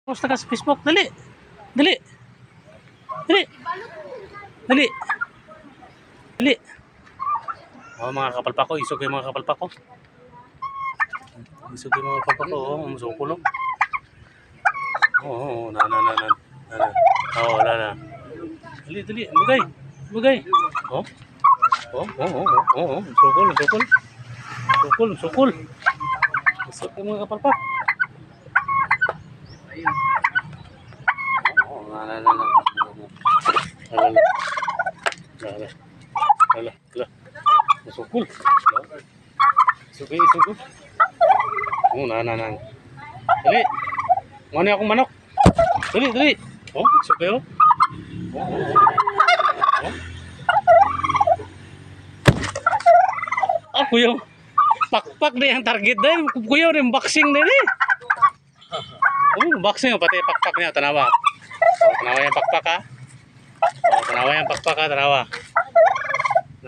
Post ka sa Facebook. Dali. Dali. Dali. Dali. Dali. Oh, mga kapalpako. Isog yung mga kapalpako. Isog yung mga kapalpako. Oh, musukulo. Oo, na. Oo, na. Dali, dali. Bugay. Bugay. Oh. Sukul. Sukul. Isog yung mga kapalpak. Oo, na. Ala. Sukul. Isog. Oo, na. Dali. Mana akong manok. Dali. Oh, isog kayo. Kuya, pakpak na yung target din. Kuya, yung boxing din eh. Oh, boxing, pati pakpak niya, tanawa. Oh, tanawa yung pakpak ha. Oh, tanawa yung pakpak ha, tanawa.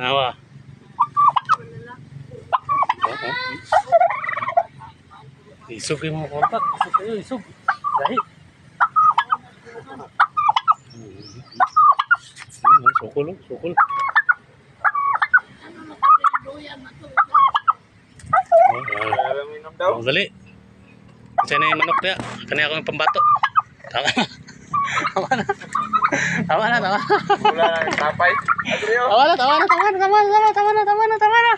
Oh. Isog yung mga kontak. Isog kayo, isog. Dahil. Sukul. Oh, dali. Kasi na yung manok niya. Kanya ako yung pambato. Tama na. Wala na yung tapay. Tama na.